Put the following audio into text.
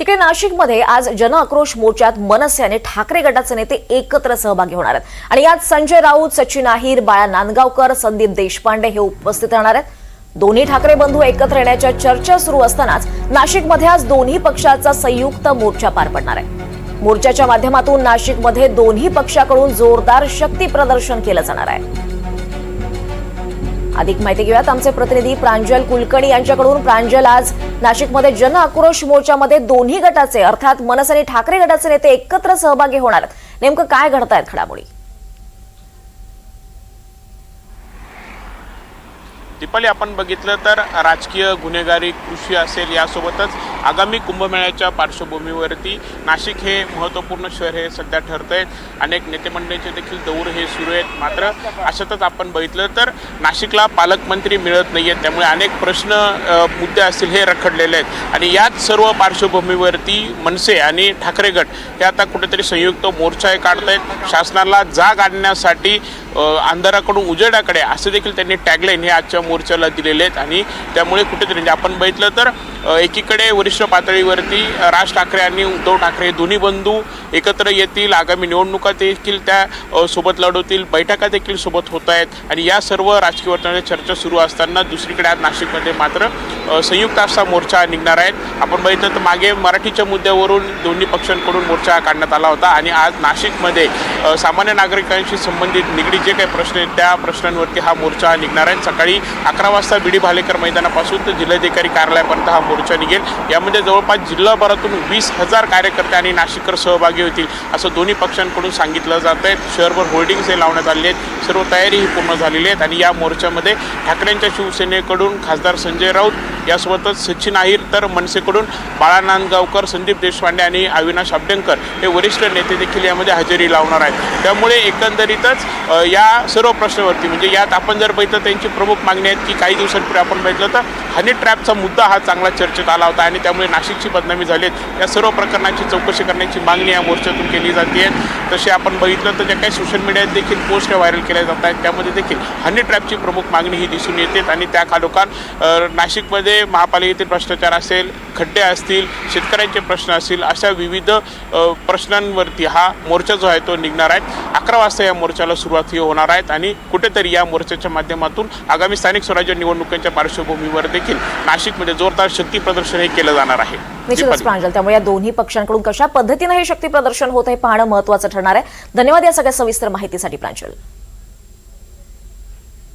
इकडे नाशिकमध्ये आज जन आक्रोश मोर्चात मनसे आणि ठाकरे गटाचे नेते एकत्र सहभागी होणार आहेत आणि यात संजय राऊत, सचिन अहिर, बाळा नांदगावकर, संदीप देशपांडे हे उपस्थित राहणार आहेत। दोन्ही ठाकरे बंधू एकत्र येण्याच्या चर्चा सुरू असतानाच नाशिकमध्ये आज दोन्ही पक्षाचा संयुक्त मोर्चा पार पडणार आहे। मोर्चाच्या माध्यमातून नाशिकमध्ये दोन्ही पक्षाकडून जोरदार शक्ती प्रदर्शन केलं जाणार आहे। अधिक माहिती घेऊयात आमचे प्रतिनिधी प्रांजल कुलकर्णी यांच्याकडून। प्रांजल, आज नाशिकमध्ये जन आक्रोश मोर्चामध्ये दोन्ही गटाचे अर्थात मनसे आणि ठाकरे गटाचे नेते एकत्र सहभागी होणार आहेत। नेमकं काय घडतायत घडामोडी? दीपाली, आपण बघितलं तर राजकीय गुन्हेगारी, कृषी असेल, यासोबतच आगामी कुंभमेळ्याच्या पार्श्वभूमीवरती नाशिक हे महत्त्वपूर्ण शहर हे सध्या ठरतंय। अनेक नेते मंडळींचे देखील दौरे हे सुरू आहेत। मात्र अशातच आपण बघितलं तर नाशिकला पालकमंत्री मिळत नाही आहेत, त्यामुळे अनेक प्रश्न मुद्दे असतील हे रखडलेले आहेत आणि याच सर्व पार्श्वभूमीवरती मनसे आणि ठाकरे गट हे आता कुठेतरी संयुक्त मोर्चा हे काढतायत। शासनाला जाग आणण्यासाठी अंधाराकडून उजेडाकडे असं देखील त्यांनी टॅगलाईन हे आजच्या मोर्चाला दिलेले आहेत आणि त्यामुळे कुठेतरी आपण बघितलं तर एकीकडे वरिष्ठ पातळीवरती राज ठाकरे आणि उद्धव ठाकरे दोन्ही बंधू एकत्र येतील, आगामी निवडणुका देखील त्या सोबत लढवतील, बैठका देखील सोबत होत आहेत आणि या सर्व राजकीय वर्तनाच्या चर्चा सुरू असताना दुसरीकडे आज नाशिकमध्ये मात्र संयुक्त असा मोर्चा निघणार आहे। आपण बघितलं तर मागे मराठीच्या मुद्द्यावरून दोन्ही पक्षांकडून मोर्चा काढण्यात आला होता आणि आज नाशिकमध्ये सामान्य नागरिकांशी संबंधित निगडीत जे काही प्रश्न आहेत त्या प्रश्नांवरती हा मोर्चा निघणार आहे। सकाळी 11 वाजता बीडी भालेकर मैदानापासून तर जिल्हाधिकारी कार्यालयापर्यंत हा मोर्चा निघेल। यामध्ये जवळपास जिल्हाभरातून 20,000 कार्यकर्ते आणि नाशिककर सहभागी होतील असं दोन्ही पक्षांकडून सांगितलं जात आहे। शहरभर होर्डिंग्स हे लावण्यात आले आहेत, सर्व तयारी ही पूर्ण झालेली आहे आणि या मोर्चामध्ये ठाकरेंच्या शिवसेनेकडून खासदार संजय राऊत यासोबतच सचिन अहिर, तर मनसेकडून बाळा नांदगावकर, संदीप देशपांडे आणि अविनाश अभ्यंकर हे वरिष्ठ नेते देखील यामध्ये हजेरी लावणार आहेत। त्यामुळे एकंदरीतच या सर्व प्रश्नावरती म्हणजे यात आपण जर बघितलं त्यांची प्रमुख मागणी आहेत की काही दिवसांपूर्वी आपण बघितलं तर हनी ट्रॅपचा मुद्दा हा चांगला चर्चेत आला होता आणि त्यामुळे नाशिकची बदनामी झाली आहे। या सर्व प्रकरणाची चौकशी करण्याची मागणी या मोर्चातून केली जाते। तसे आपण बघितलं तर ज्या काही सोशल मीडियात देखील पोस्ट व्हायरल केल्या जात आहेत त्यामध्ये देखील हनी ट्रॅपची प्रमुख मागणी ही दिसून येते आणि त्या खालोखाल नाशिकमध्ये महापालिकेतील भ्रष्टाचार असेल, खड्डे असतील, शेतकऱ्यांचे प्रश्न असतील, अशा विविध प्रश्नांवरती हा मोर्चा जो आहे तो निघणार आहे। 11 वाजता या मोर्चाला सुरुवात ही होणार आहे आणि कुठेतरी या मोर्चाच्या माध्यमातून आगामी स्थानिक स्वराज्य निवडणुकांच्या पार्श्वभूमीवर देखील नाशिकमध्ये जोरदार शक्ती प्रदर्शन हे केलं जाणार आहे। निश्चितच प्रांजल, त्यामुळे या दोन्ही पक्षांकडून कशा पद्धतीने हे शक्ती प्रदर्शन होत आहे पाहणं महत्त्वाचं ठरणार आहे। धन्यवाद या सगळ्या सविस्तर माहितीसाठी प्रांजल।